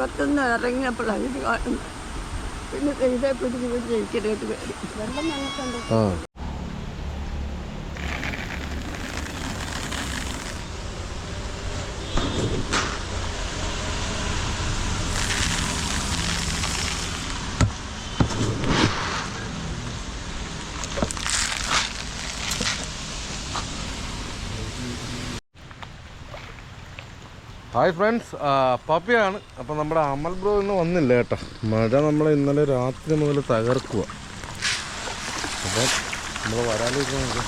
അകത്തുനിന്ന് ഇറങ്ങിയപ്പോഴാണ് ഇത് കാണുന്നത്. പിന്നെ ഇതേ പിടിച്ച് ജയിക്കലേക്ക് കയറി. വെള്ളം ഞങ്ങൾക്കുണ്ട്. ഹായ് ഫ്രണ്ട്സ്, പപ്പിയാണ്. അപ്പോൾ നമ്മുടെ അമൽ ബ്രോ ഇന്ന് വന്നില്ല കേട്ടോ. മഴ നമ്മളെ ഇന്നലെ രാത്രി മുതൽ തകർക്കുക. അപ്പം നമ്മൾ വരാനിരിക്കുന്നത്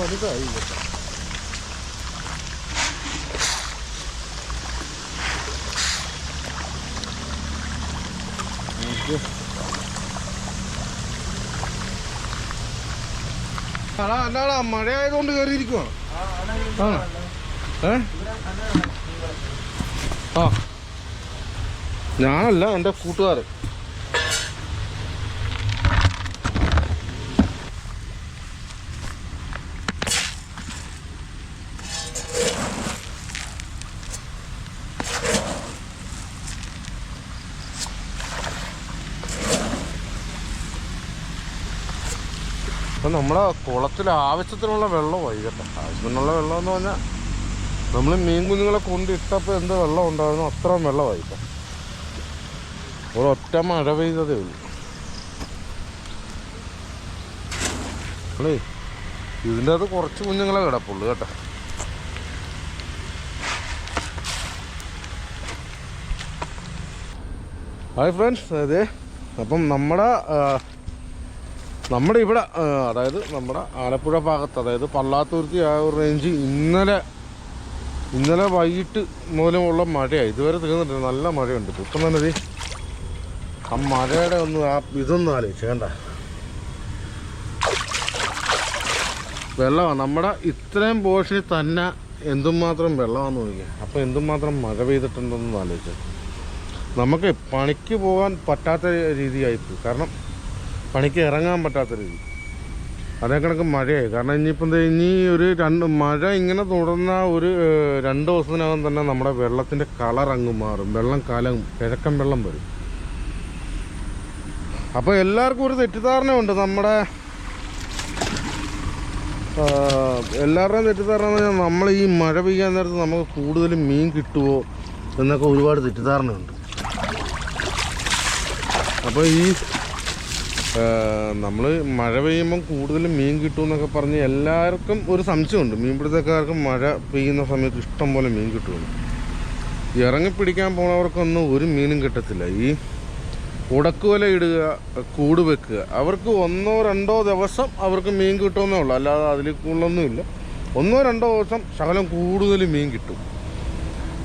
വലുതായി കേട്ടോ. അല്ലാടാ മഴ ആയതുകൊണ്ട് കയറിയിരിക്കുവാണ്. ആ ഞാനല്ല, എൻ്റെ കൂട്ടുകാരൻ. അപ്പം നമ്മുടെ കുളത്തിൽ ആവശ്യത്തിനുള്ള വെള്ളമായി കേട്ടോ. ആവശ്യത്തിനുള്ള വെള്ളം എന്ന് പറഞ്ഞാൽ നമ്മൾ മീൻ കുഞ്ഞുങ്ങളെ കൊണ്ടിട്ടപ്പോൾ എന്ത് വെള്ളം ഉണ്ടായിരുന്നു അത്രയും വെള്ളമായി. ഇപ്പം ഒരൊറ്റ മഴ പെയ്തതേ ഉള്ളൂ. അല്ലേ ഇതിൻ്റെ അത് കുറച്ച് കുഞ്ഞുങ്ങളെ കിടപ്പുള്ളൂ കേട്ടോ. ഹായ് ഫ്രണ്ട്സ്, അതെ അപ്പം നമ്മുടെ ഇവിടെ അതായത് നമ്മുടെ ആലപ്പുഴ ഭാഗത്ത്, അതായത് പള്ളാത്തുരുത്തി ആ ഒരു റേഞ്ച് ഇന്നലെ വൈകിട്ട് മൂലമുള്ള മഴയാണ്. ഇതുവരെ തീർന്നിട്ടില്ല, നല്ല മഴയുണ്ട്. ഇപ്പം തന്നെ ആ മഴയുടെ ഇതൊന്നും ആലോചിക്കേണ്ട. വെള്ളമാണ് നമ്മുടെ ഇത്രയും പോർഷനിൽ തന്നെ എന്തുമാത്രം വെള്ളമാണെന്ന് നോക്കിയാൽ. അപ്പോൾ എന്തുമാത്രം മഴ പെയ്തിട്ടുണ്ടെന്ന് ആലോചിച്ചാൽ നമുക്ക് പണിക്ക് പോകാൻ പറ്റാത്ത രീതിയായിപ്പോയി. കാരണം പണിക്ക് ഇറങ്ങാൻ പറ്റാത്ത രീതി. അതേ കണക്ക് മഴയായി. കാരണം ഇനിയിപ്പം ഇനി ഒരു മഴ ഇങ്ങനെ തുടർന്ന ഒരു 2 ദിവസത്തിനകം തന്നെ നമ്മുടെ വെള്ളത്തിൻ്റെ കളർ അങ്ങ് മാറും. വെള്ളം കലങ്ങും, കിഴക്കൻ വെള്ളം വരും. അപ്പോൾ എല്ലാവർക്കും ഒരു തെറ്റിദ്ധാരണയുണ്ട്. എല്ലാവരുടെയും തെറ്റിദ്ധാരണ എന്ന് പറഞ്ഞാൽ നമ്മൾ ഈ മഴ പെയ്യാൻ നേരത്ത് നമുക്ക് കൂടുതൽ മീൻ കിട്ടുമോ എന്നൊക്കെ ഒരുപാട് തെറ്റിദ്ധാരണയുണ്ട്. അപ്പോൾ നമ്മൾ മഴ പെയ്യുമ്പം കൂടുതൽ മീൻ കിട്ടുമെന്നൊക്കെ പറഞ്ഞ് എല്ലാവർക്കും ഒരു സംശയമുണ്ട്. മീൻപിടുത്തക്കാർക്കും മഴ പെയ്യുന്ന സമയത്ത് ഇഷ്ടം പോലെ മീൻ കിട്ടുമെന്ന്. ഇറങ്ങിപ്പിടിക്കാൻ പോണവർക്കൊന്നും ഒരു മീനും കിട്ടത്തില്ല. ഈ ഉടക്കുവല ഇടുക, കൂട് വെക്കുക, അവർക്ക് 1-2 ദിവസം അവർക്ക് മീൻ കിട്ടുമെന്നേ ഉള്ളൂ. അല്ലാതെ അതിൽ കൂടുതലൊന്നുമില്ല. 1-2 ദിവസം ശകലം കൂടുതൽ മീൻ കിട്ടും.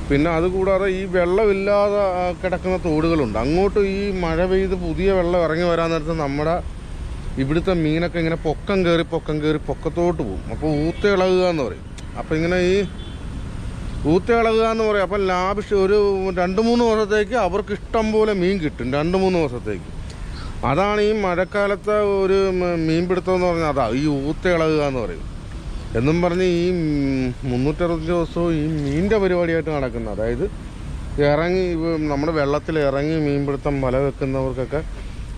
പിന്നെ അതുകൂടാതെ ഈ വെള്ളമില്ലാതെ കിടക്കുന്ന തോടുകളുണ്ട്. അങ്ങോട്ട് ഈ മഴ പെയ്ത് പുതിയ വെള്ളം ഇറങ്ങി വരാൻ നേരത്ത് നമ്മുടെ ഇവിടുത്തെ മീനൊക്കെ ഇങ്ങനെ പൊക്കം കയറി പൊക്കത്തോട്ട് പോകും. അപ്പോൾ ഊത്തിളകുക എന്ന് പറയും. അപ്പോൾ ഇങ്ങനെ ഈ ഊത്തിളകുക എന്ന് പറയും. അപ്പം ലാഭിച്ച് ഒരു 2-3 ദിവസത്തേക്ക് അവർക്ക് ഇഷ്ടം പോലെ മീൻ കിട്ടും. 2-3 ദിവസത്തേക്ക്. അതാണ് ഈ മഴക്കാലത്തെ ഒരു മീൻപിടുത്തം എന്ന് പറഞ്ഞാൽ. അതാ ഈ ഊത്തിളകുക എന്ന് പറയും. എന്നും പറഞ്ഞ് ഈ 365 ദിവസവും ഈ മീനിൻ്റെ പരിപാടിയായിട്ട് നടക്കുന്നത്. അതായത് ഇറങ്ങി നമ്മുടെ വെള്ളത്തിൽ ഇറങ്ങി മീൻപിടുത്തം വല വെക്കുന്നവർക്കൊക്കെ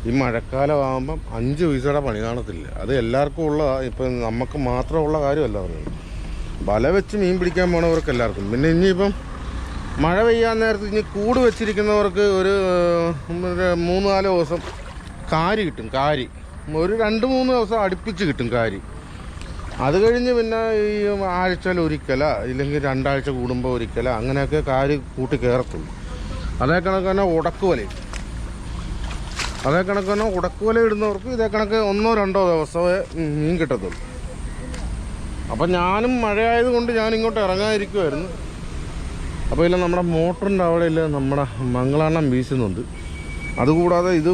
ഈ മഴക്കാലമാകുമ്പം 5 പൈസയുടെ പണി കാണത്തില്ല. അത് എല്ലാവർക്കും ഉള്ളതാണ്. ഇപ്പം നമുക്ക് മാത്രമുള്ള കാര്യമല്ല പറയുന്നത്. വല വെച്ച് മീൻ പിടിക്കാൻ പോണവർക്ക് എല്ലാവർക്കും. പിന്നെ ഇനിയിപ്പം മഴ പെയ്യാൻ നേരത്ത് ഇനി കൂട് വെച്ചിരിക്കുന്നവർക്ക് ഒരു 3-4 ദിവസം കാരി കിട്ടും. കാരി ഒരു 2-3 ദിവസം അടുപ്പിച്ച് കിട്ടും കാരി. അത് കഴിഞ്ഞ് പിന്നെ ഈ ആഴ്ചയിൽ ഒരിക്കല ഇല്ലെങ്കിൽ 2 ആഴ്ച കൂടുമ്പോൾ ഒരിക്കല അങ്ങനെയൊക്കെ കാരി കൂട്ടി കയറത്തുള്ളൂ. അതേ കണക്ക് തന്നെ ഉടക്കുവല ഇടുന്നവർക്ക് ഇതേ കണക്ക് 1-2 ദിവസമേ മീൻ കിട്ടത്തുള്ളൂ. അപ്പം ഞാനും മഴയായതുകൊണ്ട് ഞാനിങ്ങോട്ട് ഇറങ്ങാതിരിക്കുമായിരുന്നു. അപ്പോൾ ഇല്ല നമ്മുടെ മോട്ടറിൻ്റെ അവിടെ ഇല്ല നമ്മുടെ മംഗളാണ്ണം വീശുന്നുണ്ട്. അതുകൂടാതെ ഇത്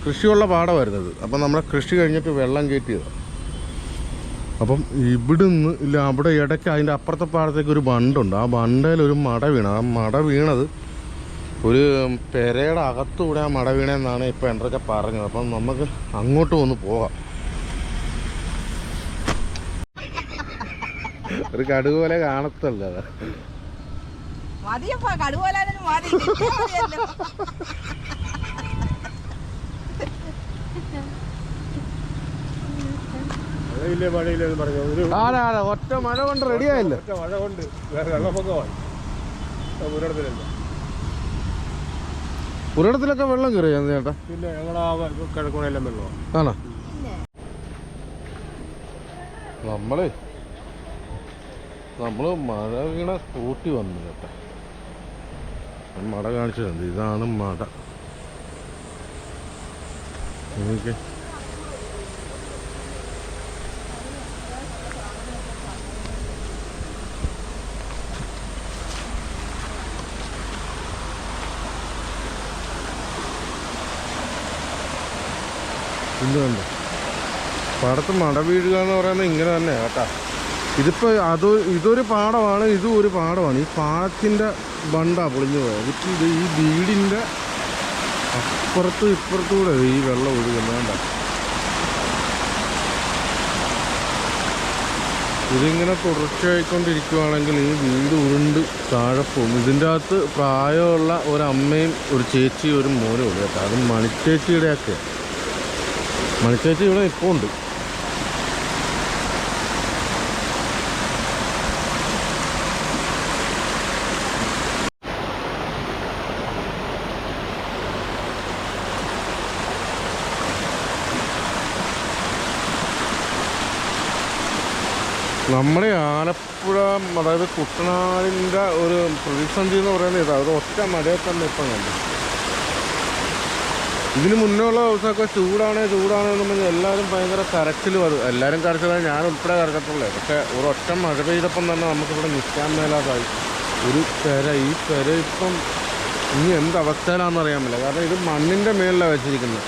കൃഷിയുള്ള പാടമായിരുന്നത്. അപ്പം നമ്മുടെ കൃഷി കഴിഞ്ഞിട്ട് വെള്ളം കയറ്റിയതാണ്. അപ്പം ഇവിടുന്ന് ഇല്ല അവിടെ ഇടയ്ക്ക് അതിൻ്റെ അപ്പുറത്തെ പാടത്തേക്ക് ഒരു ബണ്ടുണ്ട്. ആ ബണ്ടയിൽ ഒരു മട വീണത്. ആ മട വീണത് ഒരു പെരയുടെ അകത്തൂടെ ആ മട വീണെന്നാണ് ഇപ്പം എന്തൊക്കെ പറഞ്ഞത്. അപ്പം നമുക്ക് അങ്ങോട്ട് ഒന്ന് പോകാം. ഒരു കടുക് പോലെ കാണത്തല്ല അത്. ഒറ്റ മഴ കൊണ്ട് റെഡിയായില്ല. മഴ കൊണ്ട് വെള്ളപ്പൊക്കമായി ഒരിടത്തിലൊക്കെ വെള്ളം കയറിയാ ചേട്ടാ? പിന്നെ ഞങ്ങളാ കിഴക്കുണെല്ലാം വെള്ളമാണ്. ആണോ? നമ്മള് മഴ വീണ സ്കൂട്ടി വന്നു കേട്ടാ. മട കാണിച്ചിട്ടുണ്ട്. ഇതാണ് മട. എനിക്ക് ഇതുണ്ട് പാടത്ത് മട വീഴുക എന്ന് പറയുന്നത് ഇങ്ങനെ തന്നെ കേട്ടാ. ഇതിപ്പോൾ ഇതൊരു പാടമാണ്, ഇതും ഒരു പാടമാണ്. ഈ പാടത്തിൻ്റെ ബണ്ടാ പൊളിഞ്ഞു പോയത്. ഇത് ഈ വീടിൻ്റെ അപ്പുറത്തും ഇപ്പുറത്തൂടെ ഈ വെള്ളം ഒഴുകുന്നത് വേണ്ട. ഇതിങ്ങനെ തുടർച്ചയായിക്കൊണ്ടിരിക്കുകയാണെങ്കിൽ ഈ വീട് ഉരുണ്ട് താഴെ പോകും. ഇതിൻ്റെ അകത്ത് പ്രായമുള്ള ഒരമ്മയും ഒരു ചേച്ചിയും ഒരു മോനും ഉണ്ട് കേട്ടോ. അത് മണിച്ചേച്ചിയുടെയൊക്കെ. മണിച്ചേച്ചി ഇവിടെ ഇപ്പോൾ ഉണ്ട്. നമ്മുടെ ആലപ്പുഴ, അതായത് കുട്ടനാടിൻ്റെ ഒരു പ്രതിസന്ധി എന്ന് പറയുന്നത് ഇതാണ്. അത് ഒറ്റ മഴയെ തന്നെ ഇപ്പം കണ്ടു. ഇതിന് മുന്നേ ഉള്ള ദിവസമൊക്കെ ചൂടാണ് എന്ന് പറഞ്ഞാൽ എല്ലാവരും ഭയങ്കര കരച്ചിലും. അത് എല്ലാവരും കരച്ചിലാണ്, ഞാൻ ഉൾപ്പെടെ കരച്ചിട്ടുള്ളേ. പക്ഷേ ഒരൊറ്റ മഴ പെയ്തപ്പം തന്നെ നമുക്കിവിടെ നിൽക്കാൻ മേലാതായി. ഈ പെര ഇപ്പം ഇനി എന്തവസ്ഥയിലാണെന്ന് അറിയാൻ പറ്റില്ല. കാരണം ഇത് മണ്ണിൻ്റെ മേലിലാണ് വെച്ചിരിക്കുന്നത്.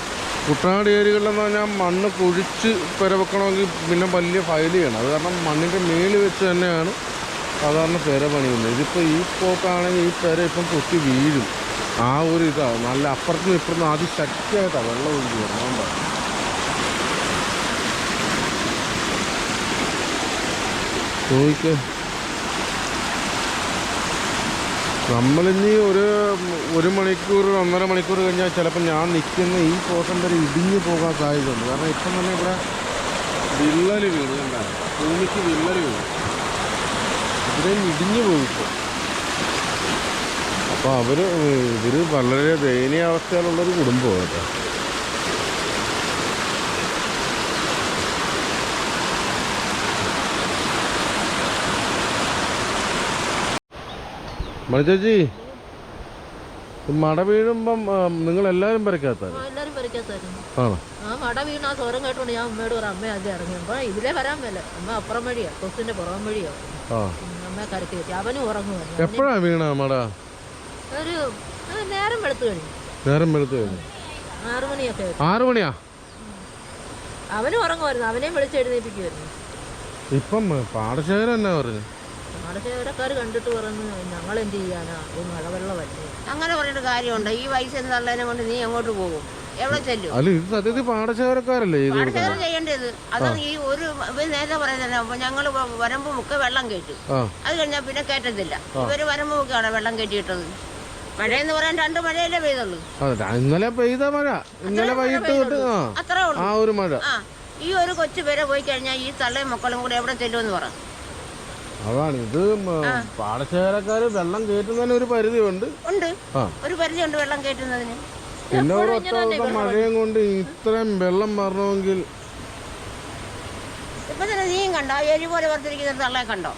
കുട്ടനാട് ഏരിയകളിലെന്ന് പറഞ്ഞാൽ മണ്ണ് കുഴിച്ച് പെര വെക്കണമെങ്കിൽ പിന്നെ വലിയ ഫയൽ ചെയ്യണം. അത് കാരണം മണ്ണിൻ്റെ മേളിൽ വെച്ച് തന്നെയാണ് സാധാരണ പെര പണിയുന്നത്. ഇതിപ്പോൾ ഈ പോക്കാണെങ്കിൽ ഈ പെര ഇപ്പം പൊട്ടി വീഴും. ആ ഒരു ഇതാണ്. നല്ല അപ്പുറത്തുനിന്ന് ഇപ്പുറത്തുനിന്ന് ആദ്യം ശക്തിയായിട്ടാണ് വെള്ളം ഒഴുകി വരുന്നത്. ചോദിക്കുക, നമ്മളിനി ഒരു മണിക്കൂർ 1.5 മണിക്കൂർ കഴിഞ്ഞാൽ ചിലപ്പോൾ ഞാൻ നിൽക്കുന്ന ഈ പോർഷൻ വരെ ഇടിഞ്ഞു പോകാൻ സാധ്യതയുണ്ട്. കാരണം ഇപ്പം തന്നെ ഇവിടെ വിള്ളൽ വീണ് കണ്ടാണ്. ഭൂമിക്ക് വിള്ളൽ വീണ് ഇവിടെയും ഇടിഞ്ഞു പോയിപ്പോൾ. അപ്പോൾ ഇവർ വളരെ ദയനീയ അവസ്ഥയിലുള്ളൊരു കുടുംബമാണ് കേട്ടോ. മണിച്ചേച്ചി, മട വീഴുമ്പം നിങ്ങളെല്ലാവരും പരക്കാത്തായിരുന്നു? ആണോ? ആ മട വീണ ആ സ്വരം കേട്ടോണ്ട് ഞാൻ അമ്മയോട് പറയാം, അമ്മ ആദ്യം ഇറങ്ങി. അപ്പൊ ഇതിലേ വരാൻ മേല. അമ്മ അപ്പുറം വഴിയാ, കൊച്ചിന്റെ പുറം വഴിയാ. അമ്മ കരക്ക് കയറ്റി. അവനും ഉറങ്ങുവായിരുന്നു. എപ്പോഴാ വീണ മട? ഒരു നേരം വെളുത്തു കഴിഞ്ഞു. 6 മണിയൊക്കെ. 6 മണിയാ? അവനും ഉറങ്ങുമായിരുന്നു. അവനെയും വിളിച്ച് എഴുന്നേപ്പിക്കുമായിരുന്നു. ഇപ്പം പാടശേഖരം എന്നാ പറഞ്ഞു? പാടശേഖരക്കാർ കണ്ടിട്ട് പറഞ്ഞു, ഞങ്ങൾ എന്ത് ചെയ്യാനാ, ഈ മഴവെള്ളമല്ലേ. അങ്ങനെ പറഞ്ഞിട്ട് കാര്യമുണ്ട്? ഈ വയസ്സിന് തള്ളേനെ കൊണ്ട് നീ എങ്ങോട്ട് പോകും? എവിടെ ചെല്ലും? അല്ല, ഇത് സത്യത്തിൽ പാടശേഖരക്കാരല്ലേ പാടശേഖരം ചെയ്യേണ്ടത്? അതാണ് ഈ ഒരു നേരത്തെ പറയുന്നത്. അപ്പൊ ഞങ്ങള് വരമ്പ് മുക്ക് വെള്ളം കയറ്റും. അത് കഴിഞ്ഞാൽ പിന്നെ കയറ്റത്തില്ല. ഇവര് വരമ്പ് മുക്കാണ് വെള്ളം കയറ്റിയിട്ടത്. മഴയെന്ന് പറയാൻ 2 മഴയല്ലേ പെയ്തുള്ളൂ. ഇന്നലെ പെയ്ത മഴ, ഇന്നലെ വൈകിട്ട് അത്രേ ഉള്ളൂ. ആ ഒരു മഴ. ഈ ഒരു കൊച്ചു പേരെ പോയി കഴിഞ്ഞാൽ ഈ തള്ളയും മക്കളും കൂടെ എവിടെ ചെല്ലുമെന്ന് പറ. അതാണ് ഇത്. പാടശേഖരക്കാര് വെള്ളം കയറ്റുന്നതിന് ഒരു പരിധി ഉണ്ട്. ഒരു പരിധി ഉണ്ട് വെള്ളം കയറ്റുന്നതിന്. പിന്നെ ഒരൊറ്റ മഴയും കൊണ്ട് ഇത്രയും വെള്ളം വരണമെങ്കിൽ ഇപ്പൊ തന്നെ നീയും കണ്ടോ? എരി പോലെ വർത്തിരിക്കുന്ന തള്ളയെ കണ്ടോ?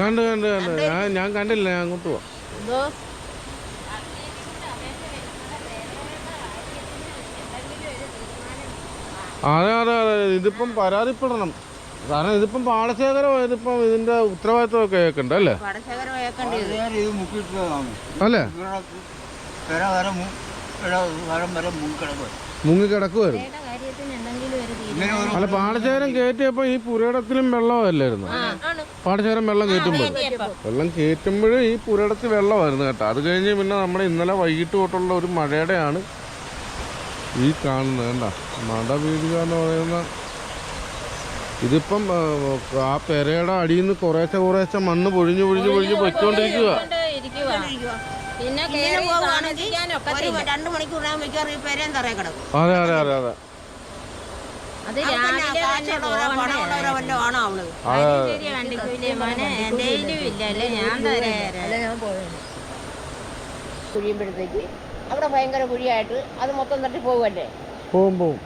കണ്ട് ഞാൻ കണ്ടില്ല. ഞാൻ അങ്ങോട്ട് പോവാം. അതെ, ഇതിപ്പം പരാതിപ്പെടണം. കാരണം ഇതിപ്പം പാടശേഖരം, ഇതിപ്പം ഇതിന്റെ ഉത്തരവാദിത്വമൊക്കെ ഏക്കണ്ട അല്ലേ? അല്ലേ? മുങ്ങിക്കിടക്കുമായിരുന്നു. അല്ല പാടശേഖരം കയറ്റിയപ്പോ ഈ പുരയിടത്തിലും വെള്ളമല്ലായിരുന്നു. പാടശേഖരം വെള്ളം കയറ്റുമ്പോഴും ഈ പുരയിടത്തിൽ വെള്ളമായിരുന്നു കേട്ടോ. അത് കഴിഞ്ഞ് പിന്നെ നമ്മുടെ ഇന്നലെ വൈകിട്ട് തൊട്ടുള്ള ഒരു മഴയുടെയാണ് ഈ കാണുന്നത്. കണ്ട മട വീഴുക എന്ന് പറയുന്ന ഇതിപ്പം ആ പെരയുടെ അടിയിൽ നിന്ന് കുറേശ്ശെ മണ്ണ് പൊഴിഞ്ഞ് പൊയ്ക്കൊണ്ടിരിക്കുക. പിന്നെ 2 മണിക്കൂറിനകം മിക്കവാറും ഈ പെരയും തറയിൽ കിടക്കും. അതെ കുഴിയുമ്പോഴത്തേക്ക് അവിടെ ഭയങ്കര കുഴിയായിട്ട് അത് മൊത്തം തട്ടി പോകുമല്ലേ. പോവും.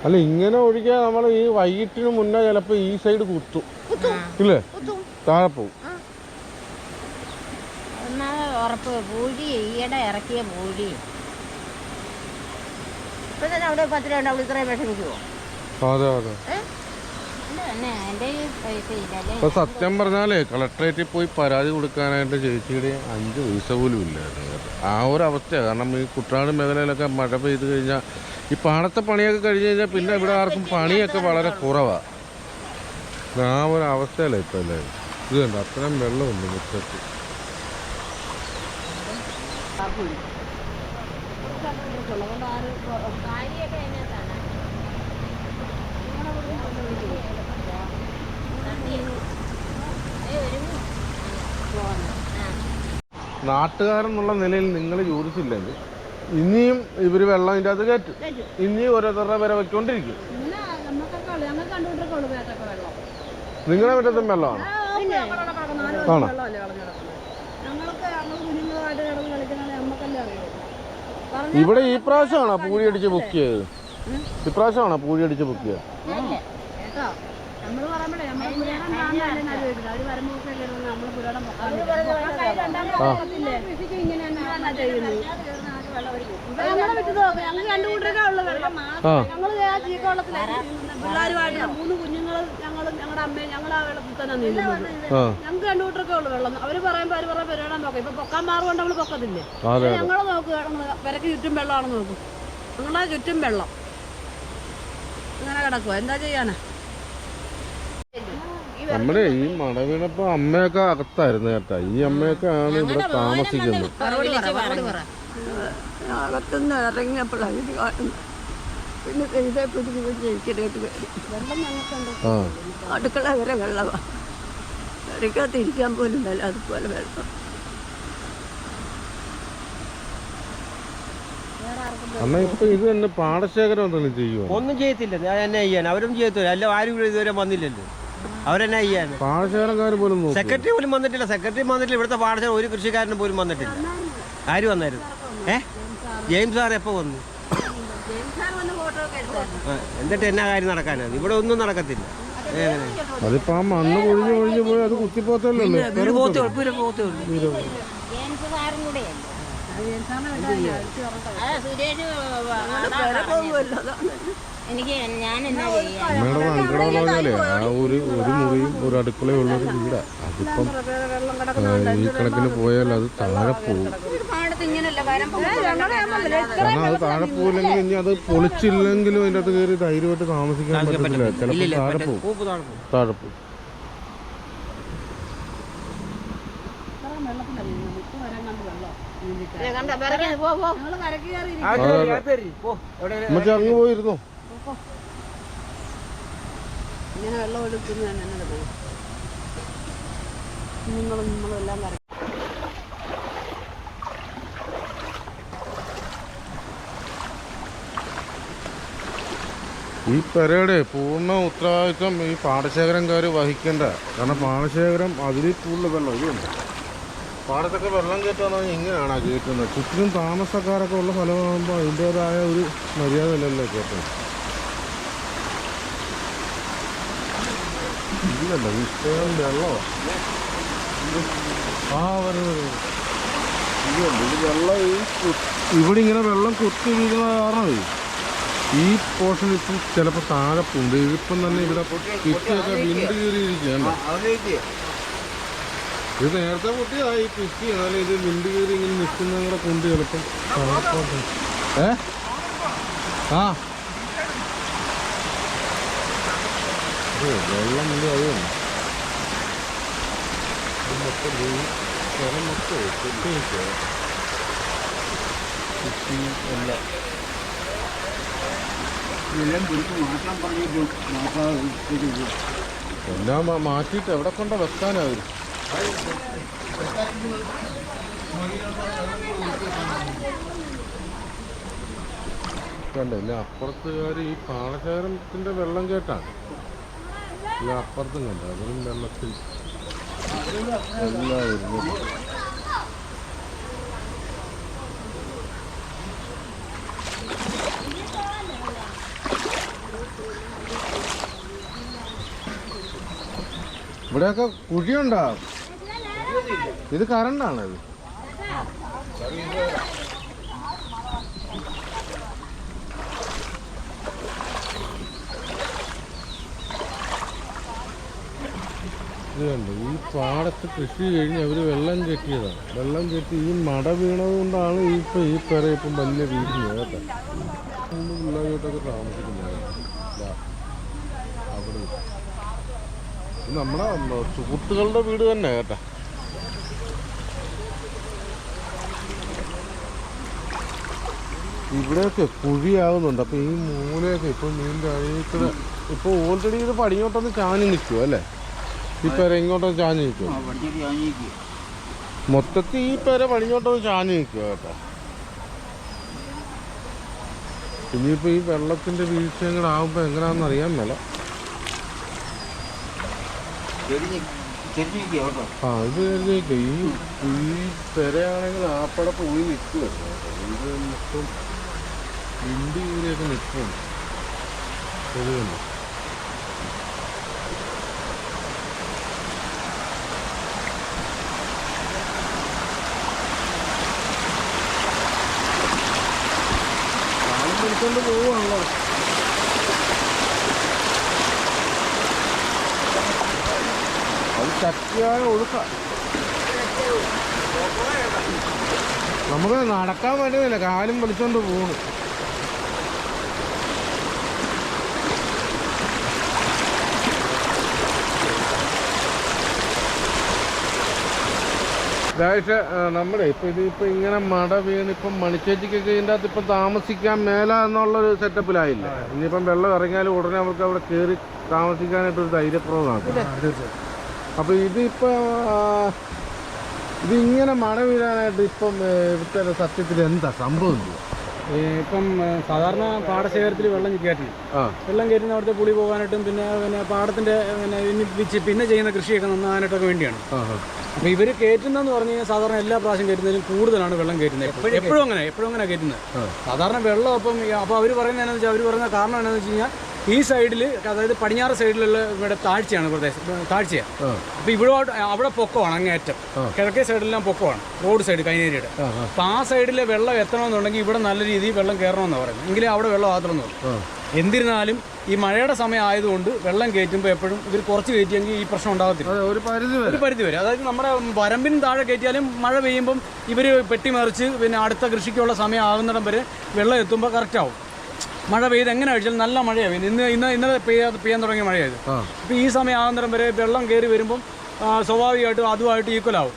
അല്ല ഇങ്ങനെ ഒഴിക്കാൻ നമ്മൾ ഈ വൈകിട്ടിന് മുന്നേ ചിലപ്പോ ഈ സൈഡ് കുത്തും ഇല്ലേ, താഴെ പോവും. ഉറപ്പ് പൂഴി ഈയിടെ ഇറക്കിയ പൂഴി ഇപ്പൊ തന്നെ അവിടെ 10 രൂപ അവിടെ ഇത്രയും വിഷമിക്കുമോ? അതെ ഇപ്പൊ സത്യം പറഞ്ഞാലേ കളക്ടറേറ്റിൽ പോയി പരാതി കൊടുക്കാനായിട്ട് ചേച്ചിയുടെ 5 പൈസ പോലും ഇല്ലായിരുന്നു. ആ ഒരു അവസ്ഥയാണ്. കാരണം ഈ കുട്ടനാട് മേഖലയിലൊക്കെ മഴ പെയ്ത് കഴിഞ്ഞാൽ ഈ പാടത്തെ പണിയൊക്കെ കഴിഞ്ഞ് കഴിഞ്ഞാൽ പിന്നെ ഇവിടെ ആർക്കും പണിയൊക്കെ വളരെ കുറവാണ്. ആ ഒരു അവസ്ഥയല്ലേ ഇപ്പം എല്ലാവരും. ഇത് കണ്ട അത്രയും വെള്ളമുണ്ട് മുറ്റത്ത്. നാട്ടുകാരെന്നുള്ള നിലയിൽ നിങ്ങൾ ചോദിച്ചില്ലെങ്കിൽ ഇനിയും ഇവർ വെള്ളം ഇതിൻ്റെ അത് കയറ്റും. ഇനിയും ഓരോരുത്തരുടെ പേരെ വെക്കൊണ്ടിരിക്കും. നിങ്ങളുടെ വീട്ടിലും വെള്ളമാണ് ആണോ? ഇവിടെ ഈ പ്രാവശ്യമാണോ പൂഴി അടിച്ച് ബുക്ക് ചെയ്തത്? ഇപ്രാവശ്യമാണോ പൂഴി അടിച്ച് ബുക്ക് ചെയ്തത്? പിള്ളേരുമായിട്ട് 3 കുഞ്ഞുങ്ങൾ ഞങ്ങളുടെ അമ്മയും ഞങ്ങൾ ആ വെള്ളത്തിൽ തന്നെ നീന്തുന്നത്. ഞങ്ങൾക്ക് 2 കൂട്ടരൊക്കെ ഉള്ളു വെള്ളം. അവര് പറയുമ്പോ പെരയിടാൻ നോക്കാം. ഇപ്പൊ പൊക്കാൻ മാറുകൊണ്ട് നമ്മള് പൊക്കത്തില്ലേ. ഞങ്ങള് നോക്കുക പെരക്ക് ചുറ്റും വെള്ളമാണെന്ന് നോക്കും. ഞങ്ങളെ ചുറ്റും വെള്ളം അങ്ങനെ കിടക്കുക. എന്താ ചെയ്യാനാ? നമ്മുടെ ഈ മഴ വീണപ്പോ അമ്മയൊക്കെ അകത്തായിരുന്നു കേട്ടാ. ഈ അമ്മയൊക്കെ ആണ് ഇവിടെ താമസിക്കുന്നത്. അകത്തുനിന്ന് ഇറങ്ങിയപ്പോഴാണ് ഇത് കാണുന്നത്. പിന്നെ ഇതേ പിടിച്ചിട്ട് അടുക്കള വരെ വെള്ളമാണ്. ഇരിക്കാൻ പോലും വേല അതുപോലെ വെള്ളം. അമ്മ ഇപ്പൊ ഇത് തന്നെ പാടശേഖരം എന്തെങ്കിലും ചെയ്യുമോ? ഒന്നും ചെയ്യത്തില്ല. ഞാൻ എന്നെ ചെയ്യാൻ അവരും ചെയ്യത്തില്ല. അല്ല ആരും ഇതുവരെ വന്നില്ലല്ലോ. അവരെന്നെ ചെയ്യാൻ പാടശേഖരക്കാർ പോലും സെക്രട്ടറി പോലും വന്നിട്ടില്ല. ഇവിടുത്തെ പാടശേഖരം ഒരു കൃഷിക്കാരനും പോലും വന്നിട്ടില്ല. ആര് വന്നായിരുന്നു? ജെയിംസ് സാർ എപ്പോ വന്നു? എന്നിട്ട് എന്നാ കാര്യം നടക്കാനാണ്? ഇവിടെ ഒന്നും നടക്കത്തില്ല. അതിപ്പോ ആ മണ്ണ് പൊഴിഞ്ഞു പോയി അത് കുത്തിപ്പോത്തല്ലോ. അമ്മയുടെ സങ്കടം പറഞ്ഞാലേ ആ ഒരു മുറിയും ഒരു അടുക്കളയും ഉള്ളൊരു വീടാ. അതിപ്പം ഈ കണക്കിന് പോയാൽ അത് താഴെ പോകും. കാരണം അത് താഴെ പോയില്ലെങ്കിൽ ഇനി അത് പൊളിച്ചില്ലെങ്കിലും അതിൻ്റെ അകത്ത് കയറി ധൈര്യമായിട്ട് താമസിക്കാൻ പറ്റത്തില്ല. ചിലപ്പോൾ താഴെ പോകും. അങ്ങ് പോയിരുന്നോ? ഇങ്ങനെ വെള്ളം എടുക്കുന്നു തന്നെ പോകും. നിങ്ങളെല്ലാം ഈ പെരയുടെ പൂർണ്ണ ഉത്തരവാദിത്വം ഈ പാടശേഖരംകാർ വഹിക്കേണ്ട. കാരണം പാടശേഖരം അതിൽ കൂടുതൽ വെള്ളം ഇതുണ്ട്. പാടത്തൊക്കെ വെള്ളം കയറ്റാന്ന് പറഞ്ഞാൽ ഇങ്ങനെയാണ് കയറ്റുന്നത്. ചുറ്റിനും താമസക്കാരൊക്കെ ഉള്ള സ്ഥലമാകുമ്പോൾ അതിൻ്റേതായ ഒരു മര്യാദ അല്ലല്ലോ കയറ്റുന്നത്. ഇല്ലല്ല ഇഷ്ടം വെള്ളമാണ്. വരുന്നത് ഇതുണ്ട്. ഇത് വെള്ളം ഇവിടെ ഇങ്ങനെ വെള്ളം കുത്തി വീഴുന്ന കാരണമേ ഈ പോർഷൻ ഇപ്പം ചിലപ്പോൾ താഴെ പോകുന്നുണ്ട്. ഇതിപ്പം തന്നെ ഇവിടെ പിറ്റിയൊക്കെ വിണ്ട് കയറിയിരിക്കുകയാണ്. ഇത് നേരത്തെ പൊട്ടിയതായി പിറ്റി. എന്നാലും ഇത് വിണ്ട് കയറി ഇങ്ങനെ നിൽക്കുന്നതും കൂടെ കൊണ്ട് ചിലപ്പം വെള്ളം അത് തന്നെ മൊത്തം സ്ഥലം മൊത്തം കുട്ടി എല്ലാം എല്ലാം മാറ്റിയിട്ട് എവിടെ കൊണ്ട വെക്കാനാ അവർ കണ്ടല്ലേ അപ്പുറത്തുകാർ ഈ പാടശേഖരത്തിൻ്റെ വെള്ളം കേട്ടാണ് ഈ അപ്പുറത്തും കണ്ട അതിനും വെള്ളത്തിൽ എല്ലാം വരുന്നു. ഇവിടെയൊക്കെ കുഴിയുണ്ടോ? ഇത് കറണ്ടാണ് ഇത്. ഇത് കണ്ടോ ഈ പാടത്ത് കൃഷി കഴിഞ്ഞ് അവർ വെള്ളം കെട്ടിയതാണ്. വെള്ളം കെട്ടി ഈ മട വീണത് കൊണ്ടാണ് ഇപ്പം ഈ പെര ഇപ്പം വലിയ വീടിന് കേട്ടോ. പിള്ളേരോട്ടൊക്കെ താമസിക്കുന്നത് അവിടെ നമ്മുടെ സുഹൃത്തുക്കളുടെ വീട് തന്നെ കേട്ടോ. ഇവിടെയൊക്കെ കുഴിയാകുന്നുണ്ട്. അപ്പോൾ ഈ മൂലയൊക്കെ ഇപ്പോൾ മീനിൻ്റെ അഴിയത്തിൽ ഇപ്പോൾ ഓൾറെഡി ഇത് പടിഞ്ഞോട്ടൊന്ന് ചാഞ്ഞ് നിൽക്കുമോ അല്ലേ? ഈ പെര ഇങ്ങോട്ടൊന്ന് ചാഞ്ഞ് നിൽക്കുമോ? മൊത്തത്തിൽ ഈ പെര പടിഞ്ഞോട്ടൊന്ന് ചാഞ്ഞ് നിൽക്കുക കേട്ടോ. ഇനിയിപ്പോൾ ഈ വെള്ളത്തിൻ്റെ വീഴ്ചയും കൂടെ ആകുമ്പോൾ എങ്ങനെയാണെന്ന് അറിയാൻ മേല. ആ ഇത് കഴിഞ്ഞേക്കും ഈ പെരയാണെങ്കിൽ ആപ്പടെ പോയി നിൽക്കുമല്ലോ. ഇത് മൊത്തം വിണ്ടി കീറിയൊക്കെ നിൽക്കും. ഇത് തന്നെ കാലം പിടിച്ചോണ്ട് പോവുകയാണല്ലോ. അത് ശക്തിയായ ഒഴുക്ക. നമുക്ക് നടക്കാൻ പറ്റുന്നില്ല, കാലും വലിച്ചോണ്ട് പോകുന്നു. അതായത് നമ്മുടെ ഇതിപ്പോൾ ഇങ്ങനെ മട വീണിപ്പം മണിച്ചേച്ചിക്കൊക്കെ ഇതിൻ്റെ അകത്ത് ഇപ്പം താമസിക്കാൻ മേല എന്നുള്ളൊരു സെറ്റപ്പിലായില്ല. ഇനിയിപ്പം വെള്ളം ഇറങ്ങിയാലും ഉടനെ അവർക്ക് അവിടെ കയറി താമസിക്കാനായിട്ടൊരു ധൈര്യപ്രദമാണ്. അപ്പോൾ ഇതിങ്ങനെ മഴ വീഴാനായിട്ട് ഇപ്പം ഇവിടുത്തെ സത്യത്തിൽ എന്താ സംഭവം? ഇപ്പം സാധാരണ പാടശേഖരത്തിൽ വെള്ളം കയറ്റണം. വെള്ളം കയറ്റുന്ന അവിടുത്തെ പുളി പോകാനായിട്ടും പിന്നെ പാടത്തിൻ്റെ പിന്നെ ചെയ്യുന്ന കൃഷിയൊക്കെ നന്നാകാനായിട്ടൊക്കെ വേണ്ടിയാണ്. അപ്പോൾ ഇവർ കയറ്റുന്നതെന്ന് പറഞ്ഞു കഴിഞ്ഞാൽ സാധാരണ എല്ലാ പ്രാവശ്യം കയറ്റുന്നതിലും കൂടുതലാണ് വെള്ളം കയറ്റുന്നത്. എപ്പോഴും അങ്ങനെ കയറ്റുന്നത്. സാധാരണ വെള്ളം അപ്പോൾ അവർ പറയുന്നത് എന്താണെന്ന് വെച്ചാൽ അവർ പറയുന്ന കാരണം എന്താണെന്ന് വെച്ച് കഴിഞ്ഞാൽ ഈ സൈഡിൽ, അതായത് പടിഞ്ഞാറ് സൈഡിലുള്ള ഇവിടെ താഴ്ചയാണ് താഴ്ചയാണ്. അപ്പോൾ ഇവിടെ അവിടെ പൊക്കമാണ് അങ്ങേയറ്റം. കിഴക്കേ സൈഡിലെല്ലാം പൊക്കമാണ്, റോഡ് സൈഡ് കൈനേരിയുടെ. അപ്പോൾ ആ സൈഡിലെ വെള്ളം എത്തണമെന്നുണ്ടെങ്കിൽ ഇവിടെ നല്ല രീതിയിൽ വെള്ളം കയറണമെന്നാണ് പറയുന്നത്. എങ്കിലേ അവിടെ വെള്ളം ആകത്തുള്ളൂ. എന്നിരുന്നാലും ഈ മഴയുടെ സമയം ആയതുകൊണ്ട് വെള്ളം കയറ്റുമ്പോൾ എപ്പോഴും ഇവർ കുറച്ച് കയറ്റിയെങ്കിൽ ഈ പ്രശ്നം ഉണ്ടാകത്തില്ല. ഒരു പരിധി വരെ അതായത് നമ്മുടെ വരമ്പിന് താഴെ കയറ്റിയാലും മഴ പെയ്യുമ്പം ഇവർ പെട്ടിമറിച്ച് പിന്നെ അടുത്ത കൃഷിക്കുള്ള സമയം ആകുന്നിടം വരെ വെള്ളം എത്തുമ്പോൾ കറക്റ്റ് ആവും. മഴ പെയ്ത് എങ്ങനെ കഴിച്ചാൽ നല്ല മഴയാവും. ഇന്നലെ പെയ്യാൻ തുടങ്ങിയ മഴയായത്. അപ്പോൾ ഈ സമയം ആകുന്നിടം വരെ വെള്ളം കയറി വരുമ്പം സ്വാഭാവികമായിട്ടും അതുമായിട്ട് ഈക്വലാവും.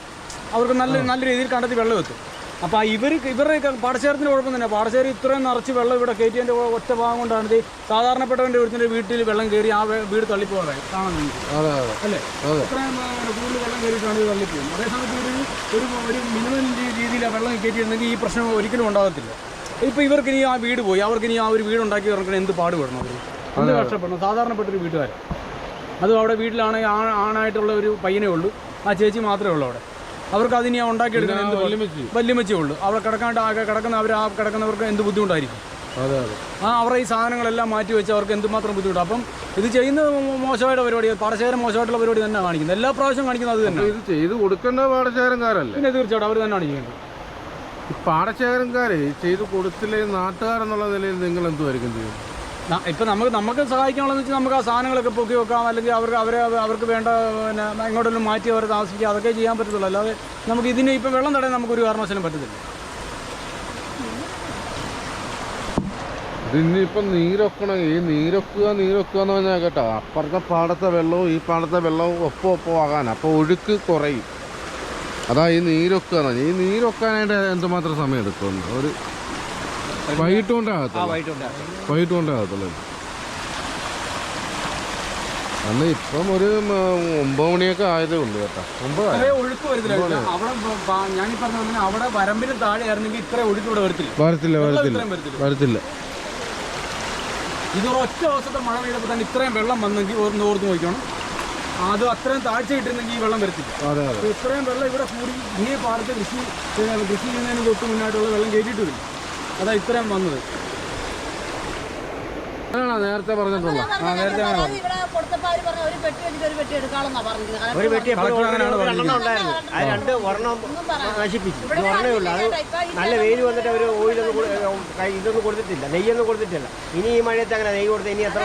അവർക്ക് നല്ല രീതിയിൽ കണ്ടെത്തി വെള്ളം എത്തും. അപ്പോൾ ഇവരുടെ പാടശേഖരത്തിന് കുഴപ്പം തന്നെ. പാടശേഖരം ഇത്രയും നിറച്ച് വെള്ളം ഇവിടെ കയറ്റിയതിൻ്റെ ഒറ്റ ഭാഗം കൊണ്ടാണ് സാധാരണപ്പെട്ടവൻ്റെ ഒരുത്തിൻ്റെ വീട്ടിൽ വെള്ളം കയറി ആ വീട് തള്ളിപ്പോകാൻ കാണാൻ അല്ലേ? ഇത്രയും കൂടുതൽ വെള്ളം കയറിയിട്ടാണ് ഇത് തള്ളിപ്പോകും. അതേസമയത്ത് ഒരു മിനിമം രീതിയിൽ വെള്ളം കയറ്റിയിരുന്നെങ്കിൽ ഈ പ്രശ്നം ഒരിക്കലും ഉണ്ടാകത്തില്ല. ഇപ്പോൾ ഇവർക്കിനി ആ വീട് പോയി, അവർക്കിനി ആ ഒരു വീടുണ്ടാക്കി ഇറക്കണം എന്ത് പാടുപെടണം, അവർ എന്ത് കഷ്ടപ്പെടണം. സാധാരണപ്പെട്ടൊരു വീട്ടുകാർ അതും അവിടെ വീട്ടിലാണെങ്കിൽ ആണായിട്ടുള്ള ഒരു പയ്യനേ ഉള്ളൂ, ആ ചേച്ചി മാത്രമേ ഉള്ളൂ അവിടെ. അവർക്ക് അതിനി ഉണ്ടാക്കിയെടുക്കാൻ എന്ത് വല്യമ്മച്ചേ ഉള്ളൂ. അവിടെ കിടക്കുന്നവർക്ക് എന്ത് ബുദ്ധിമുട്ടായിരിക്കും. അവരുടെ ഈ സാധനങ്ങളെല്ലാം മാറ്റി വെച്ച് അവർക്ക് എന്തുമാത്രം ബുദ്ധിമുട്ടാണ്. അപ്പം ഇത് ചെയ്യുന്നത് മോശമായിട്ട് പരിപാടി, പാടശേഖരം മോശമായിട്ടുള്ള പരിപാടി തന്നെ കാണിക്കുന്നത്. എല്ലാ പ്രാവശ്യം കാണിക്കുന്നത് അത് തന്നെ. ഇത് ചെയ്ത് കൊടുക്കേണ്ട പാടശേഖരംകാരല്ലേ? പിന്നെ തീർച്ചയായിട്ടും അവർ തന്നെയാണ് ചെയ്യേണ്ടത്. പാടശേഖരംകാരെ ചെയ്ത് കൊടുത്തില്ലേ നാട്ടുകാരെന്നുള്ള നിലയിൽ നിങ്ങൾ എന്തുമായിരിക്കും ചെയ്യും? ഇപ്പം നമുക്ക് സഹായിക്കാനുള്ളതെന്ന് വെച്ചാൽ നമുക്ക് ആ സാധനങ്ങളൊക്കെ പൊക്കി വെക്കാം, അല്ലെങ്കിൽ അവർക്ക് വേണ്ട പിന്നെ എങ്ങോട്ടെങ്കിലും മാറ്റി അവരെ താമസിക്കുക, അതൊക്കെ ചെയ്യാൻ പറ്റത്തുള്ളൂ. അല്ലാതെ നമുക്ക് ഇതിന് ഇപ്പം വെള്ളം തടയാൻ നമുക്കൊരു കാരണവശാലും പറ്റത്തില്ല. ഇതിനിപ്പം നീരൊക്കണം. ഈ നീരൊക്കുക എന്ന് പറഞ്ഞാൽ കേട്ടോ, അപ്പുറത്തെ പാടത്തെ വെള്ളവും ഈ പാടത്തെ വെള്ളവും ഒപ്പം ആകാൻ, അപ്പോൾ ഒഴുക്ക് കുറയും. അതാ ഈ നീരൊക്കുക എന്ന് പറഞ്ഞാൽ. ഈ നീരൊക്കാനായിട്ട് എന്തുമാത്രം സമയം എടുക്കുമെന്ന് ഒരു വൈകിട്ട് കൊണ്ടാകത്തുള്ളൂ. അന്ന് ഇപ്പം ഒരു 9 മണിയൊക്കെ ആയതേ ഉള്ളൂ കേട്ടോ. 9 ഒഴുക്ക് വരുന്നില്ല. അവിടെ ഞാനീ പറഞ്ഞ പോലെ അവിടെ വരമ്പിന് താഴെ ആയിരുന്നെങ്കിൽ ഇത്ര ഒഴുക്ക് ഇവിടെ വരത്തില്ല. ഇത് ഒറ്റ ദിവസത്തെ മഴ പെയ്തപ്പോൾ തന്നെ ഇത്രയും വെള്ളം വന്നെങ്കിൽ ഓർത്ത് നോക്കണം. അത് അത്രയും താഴ്ച കിട്ടുന്നെങ്കിൽ ഈ വെള്ളം വരത്തില്ല. ഇത്രയും വെള്ളം ഇവിടെ കൂടി ഈ പാടത്ത് കൃഷി ചെയ്യുന്നതിന് തൊട്ട് മുന്നായിട്ടുള്ള വെള്ളം കയറ്റിയിട്ട് വരും. അതാ ഇത്രയും വന്നത്. നേരത്തെ പറഞ്ഞിട്ടുള്ള ഒരു പെട്ടി നശിപ്പിച്ചു. ഒരെണ്ണേ അത് നല്ല വെയിൽ വന്നിട്ട് അവർ ഇതൊന്നും കൊടുത്തിട്ടില്ല, നെയ്യൊന്നും കൊടുത്തിട്ടില്ല. ഇനി ഈ മഴയത്ത് അങ്ങനെ നെയ്യ് കൊടുത്ത് ഇനി എത്ര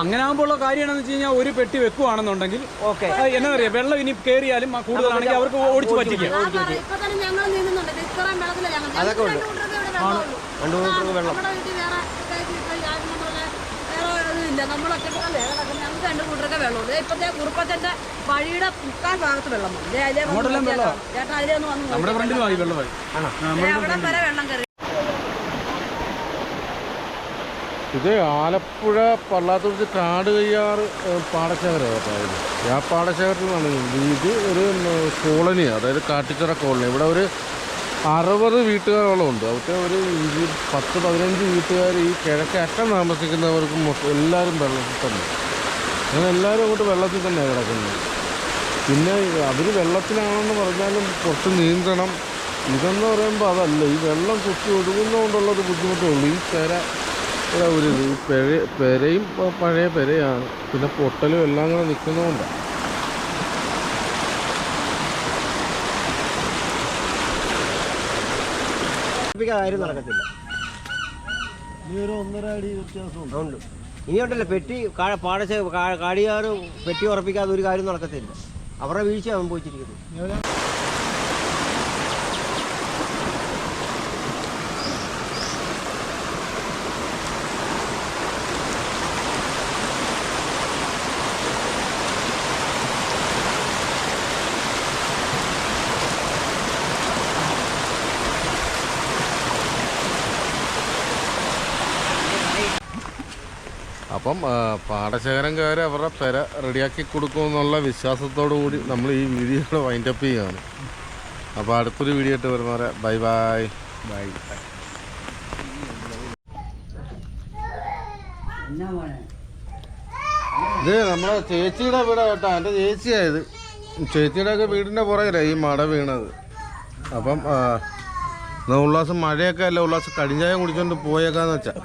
അങ്ങനെ ആകുമ്പോൾ കാര്യം എന്താണെന്ന് വെച്ച് കഴിഞ്ഞാൽ ഒരു പെട്ടി വെക്കുവാണെന്നുണ്ടെങ്കിൽ ഓക്കെ എന്നാ പറയാ, വെള്ളം ഇനി കയറിയാലും കൂടുതലാണെങ്കിൽ അവർക്ക് ഓടിച്ചു പറ്റിക്കാം. അതൊക്കെ ഉണ്ട്. 2 മീറ്റർ വെള്ളം ഞങ്ങൾക്ക് 2 കൂട്ടരൊക്കെ വെള്ളമുണ്ട്. ഇപ്പത്തെ കുറുപ്പത്തിന്റെ വഴിയുടെ 3/4 ഭാഗത്ത് വെള്ളം വന്നു. ചേട്ടാ അതിലൊന്ന് വന്നു അവിടെ വരെ വെള്ളം കയറി. ഇത് ആലപ്പുഴ പള്ളാത്തുരുത്തി കാട് കയ്യാറ് പാടശേഖരം കേട്ടോ. ആ പാടശേഖരത്തിലാണ് ഇത്. ഒരു കോളനിയാണ്, അതായത് കാട്ടിച്ചിറ കോളനി. ഇവിടെ ഒരു 60 വീട്ടുകാരോളം ഉണ്ട്. അവിടുത്തെ ഒരു 10-15 വീട്ടുകാർ ഈ കിഴക്കേ അറ്റം താമസിക്കുന്നവർക്ക് എല്ലാവരും വെള്ളത്തിൽ തന്നെ. അങ്ങനെ എല്ലാവരും അങ്ങോട്ട് വെള്ളത്തിൽ തന്നെയാണ് കിടക്കുന്നത്. പിന്നെ അവർ വെള്ളത്തിലാണെന്ന് പറഞ്ഞാലും കുറച്ച് നീന്തണം. ഇതെന്ന് പറയുമ്പോൾ അതല്ല, ഈ വെള്ളം കുത്തി ഒഴുകുന്നതുകൊണ്ടുള്ളൊരു ബുദ്ധിമുട്ടേ ഉള്ളൂ. ഈ ഇവിടെ ഒരു പെരയും പഴയ പെരയാണ്, പിന്നെ പൊട്ടലും എല്ലാം കൂടെ നിൽക്കുന്നതുകൊണ്ടാണ്. കാര്യം നടക്കത്തില്ല. ഉണ്ട്. ഇനിയുണ്ടല്ലോ പെട്ടി കാടിയാറ് പെട്ടി ഉറപ്പിക്കാതെ ഒരു കാര്യം നടക്കത്തില്ല. അവരുടെ വീഴ്ച സംഭവിച്ചിരിക്കുന്നു. അപ്പം പാടശേഖരംകാർ അവരുടെ പെര റെഡിയാക്കി കൊടുക്കുമെന്നുള്ള വിശ്വാസത്തോടു കൂടി നമ്മൾ ഈ വീഡിയോ വൈൻഡപ്പ് ചെയ്യുകയാണ്. അപ്പോൾ അടുത്തൊരു വീഡിയോ ആയിട്ട് വരുന്നവരെ ബൈ. ഇത് നമ്മുടെ ചേച്ചിയുടെ വീടാ കേട്ടോ. എൻ്റെ ചേച്ചിയായത്. ചേച്ചിയുടെയൊക്കെ വീടിൻ്റെ പുറകിലാണ് ഈ മട വീണത്. അപ്പം ഉല്ലാസം മഴയൊക്കെ അല്ല, ഉല്ലാസം കടിഞ്ചായം കുടിച്ചോണ്ട് പോയേക്കാന്ന് വെച്ചാ.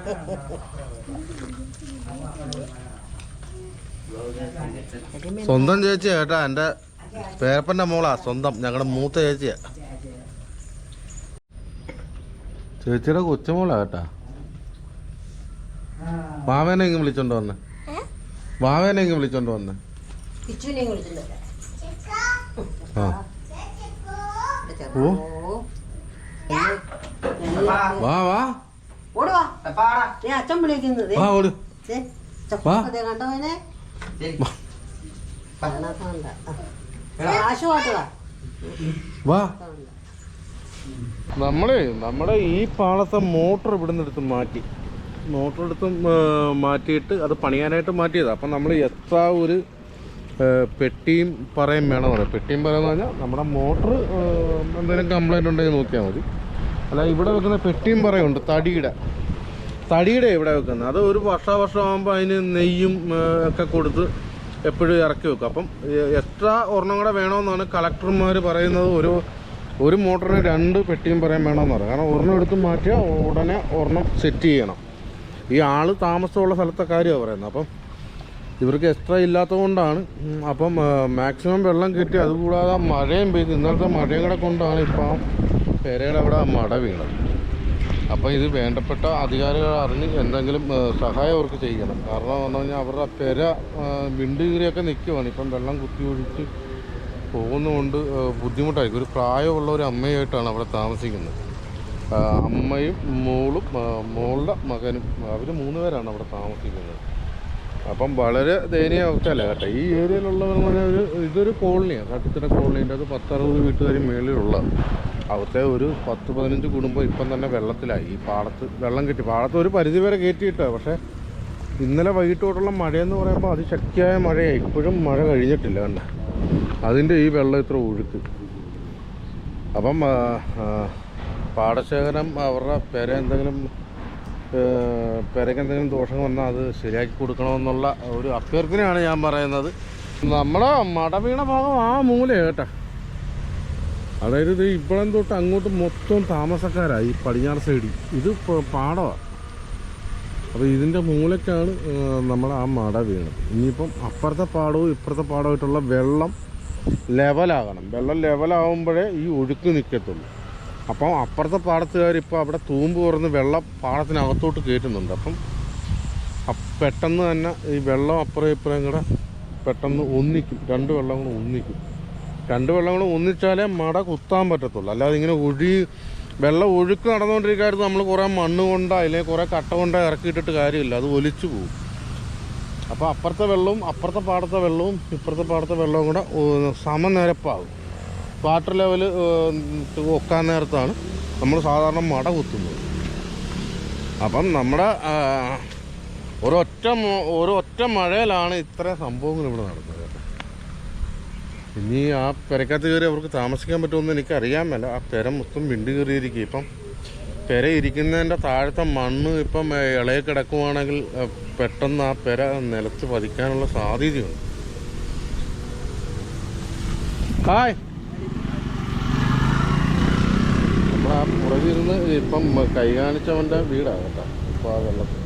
സ്വന്തം ചേച്ചിയാ കേട്ടാ, എൻ്റെ പേരപ്പൻ്റെ മോളാ. സ്വന്തം ഞങ്ങളുടെ മൂത്ത ചേച്ചിയാ. ചേച്ചിയുടെ കൊച്ചുമോളാ കേട്ടാ. വാവേനെങ്കിൽ വിളിച്ചോണ്ട് വന്നേ. ആ ഓ വാ അച്ഛൻ വിളിക്കുന്നത് ഓട് കണ്ടവനെ വാ. നമ്മുടെ ഈ പാളത്തെ മോട്ടർ ഇവിടുന്ന് എടുത്ത് മാറ്റിയിട്ട് അത് പണിയാനായിട്ട് മാറ്റിയതാണ്. അപ്പം നമ്മൾ എത്ര ഒരു പെട്ടിയും പറയും വേണം പറയാം. പെട്ടിയും പറയുന്നത് പറഞ്ഞാൽ നമ്മുടെ മോട്ടർ എന്തെങ്കിലും കംപ്ലൈൻറ്റ് ഉണ്ടെങ്കിൽ നോക്കിയാൽ മതി. അല്ല ഇവിടെ വെക്കുന്ന പെട്ടിയും പറയുണ്ട് തടിയുടെ ഇവിടെ വെക്കുന്നത്. അത് ഒരു വർഷം ആകുമ്പോൾ അതിന് നെയ്യും ഒക്കെ കൊടുത്ത് എപ്പോഴും ഇറക്കി വെക്കും. അപ്പം എക്സ്ട്രാ ഒരെണ്ണം കൂടെ വേണമെന്നാണ് കളക്ടർമാർ പറയുന്നത്. ഒരു മോട്ടറിന് 2 പെട്ടിയും പറയാൻ വേണമെന്ന് പറയാം. കാരണം ഒരെണ്ണം എടുത്ത് മാറ്റിയാൽ ഉടനെ ഒരെണ്ണം സെറ്റ് ചെയ്യണം. ഈ ആൾ താമസമുള്ള സ്ഥലത്തെ കാര്യമാണ് പറയുന്നത്. അപ്പം ഇവർക്ക് എക്സ്ട്രാ ഇല്ലാത്തത് കൊണ്ടാണ്. അപ്പം മാക്സിമം വെള്ളം കിട്ടി. അതുകൂടാതെ മഴയും പെയ്ത് ഇന്നലത്തെ മഴയും കൂടെ കൊണ്ടാണ് ഇപ്പം പെരയുടെ അവിടെ മട വീണത്. അപ്പോൾ ഇത് വേണ്ടപ്പെട്ട അധികാരികൾ അറിഞ്ഞ് എന്തെങ്കിലും സഹായം അവർക്ക് ചെയ്യണം. കാരണം എന്ന് പറഞ്ഞാൽ അവരുടെ പെര വിണ്ട് കീറിയൊക്കെ നിൽക്കുവാണ്. ഇപ്പം വെള്ളം കുത്തി ഒഴിച്ച് പോകുന്നതുകൊണ്ട് ബുദ്ധിമുട്ടായിരിക്കും. ഒരു പ്രായമുള്ള ഒരു അമ്മയായിട്ടാണ് അവിടെ താമസിക്കുന്നത്. അമ്മയും മോളും മോളുടെ മകനും, അവർ 3 പേരാണ് അവിടെ താമസിക്കുന്നത്. അപ്പം വളരെ ദയനീയ അവസ്ഥയല്ല കേട്ടോ. ഈ ഏരിയയിലുള്ളവർ പറഞ്ഞാൽ ഇതൊരു കോളനിയാണ്, കാട്ടിത്തറ കോളനീൻ്റെ അത് 10-60 വീട്ടുകാരും മേളിലുള്ള അവിടുത്തെ ഒരു 10-15 കുടുംബം ഇപ്പം തന്നെ വെള്ളത്തിലായി. ഈ പാടത്ത് വെള്ളം കെട്ടി, പാടത്ത് ഒരു പരിധി വരെ കയറ്റിയിട്ടാണ്. പക്ഷേ ഇന്നലെ വൈകിട്ടോട്ടുള്ള മഴയെന്ന് പറയുമ്പോൾ അതിശക്തിയായ മഴയായി. ഇപ്പോഴും മഴ കഴിഞ്ഞിട്ടില്ല കണ്ട, അതിൻ്റെ ഈ വെള്ളം ഇത്ര ഒഴുക്ക്. അപ്പം പാടശേഖരം അവരുടെ പെരയ്ക്ക് എന്തെങ്കിലും ദോഷം വന്നാൽ അത് ശരിയാക്കി കൊടുക്കണമെന്നുള്ള ഒരു അഭ്യർത്ഥനയാണ് ഞാൻ പറയുന്നത്. നമ്മുടെ മട വീണ ഭാഗം ആ മൂലയാണ് കേട്ടോ. അതായത് ഇത് ഇപ്പോഴും തൊട്ട് അങ്ങോട്ട് മൊത്തം താമസക്കാരായി. പടിഞ്ഞാറ് സൈഡിൽ ഇത് പാടമാണ്. അപ്പോൾ ഇതിൻ്റെ മൂലയ്ക്കാണ് നമ്മുടെ ആ മട വീണത്. ഇനിയിപ്പം അപ്പുറത്തെ പാടവും ഇപ്പുറത്തെ പാടമായിട്ടുള്ള വെള്ളം ലെവലാകണം. വെള്ളം ലെവലാകുമ്പോഴേ ഈ ഒഴുക്ക് നിൽക്കത്തുള്ളൂ. അപ്പം അപ്പുറത്തെ പാടത്തുകാർ ഇപ്പോൾ അവിടെ തൂമ്പ് തുറന്ന് വെള്ളം പാടത്തിനകത്തോട്ട് കയറ്റുന്നുണ്ട്. അപ്പം പെട്ടെന്ന് തന്നെ ഈ വെള്ളം അപ്പുറം ഇപ്പുറം കൂടെ പെട്ടെന്ന് ഒന്നിക്കും. 2 വെള്ളം കൂടെ ഒന്നിക്കും. 2 വെള്ളം കൂടെ ഒന്നിച്ചാലേ മട കുത്താൻ പറ്റത്തുള്ളൂ. അല്ലാതെ ഇങ്ങനെ വെള്ളം ഒഴുക്ക് നടന്നുകൊണ്ടിരിക്കായിരുന്നു നമ്മൾ കുറേ മണ്ണ് കൊണ്ടോ അല്ലെങ്കിൽ കുറേ കട്ട കൊണ്ടോ ഇറക്കിയിട്ടിട്ട് കാര്യമില്ല, അത് ഒലിച്ചു പോകും. അപ്പോൾ അപ്പുറത്തെ വെള്ളവും അപ്പുറത്തെ പാടത്തെ വെള്ളവും ഇപ്പുറത്തെ പാടത്തെ വെള്ളവും കൂടെ സമനിരപ്പാകും. വാട്ടർ ലെവൽ ഒക്കാൻ നേരത്താണ് നമ്മൾ സാധാരണ മട കുത്തുന്നത്. അപ്പം നമ്മുടെ ഒരൊറ്റ മഴയിലാണ് ഇത്രയും സംഭവങ്ങൾ ഇവിടെ നടന്നത്. ഇനി ആ പെരക്കകത്ത് കയറി അവർക്ക് താമസിക്കാൻ പറ്റുമെന്ന് എനിക്കറിയാൻ മേല. ആ പെര മൊത്തം വിണ്ട് കയറിയിരിക്കും. ഇപ്പം പെര ഇരിക്കുന്നതിൻ്റെ താഴത്തെ മണ്ണ് ഇപ്പം ഇളയെ കിടക്കുവാണെങ്കിൽ പെട്ടെന്ന് ആ പെര നിലത്ത് പതിക്കാനുള്ള സാധ്യതയുണ്ട്. ഹായ്, നമ്മളാ പുറകിരുന്ന് ഇപ്പം കൈ കാണിച്ചവൻ്റെ വീടാണ് കേട്ടോ. ഇപ്പോൾ ആ വെള്ളത്തിൽ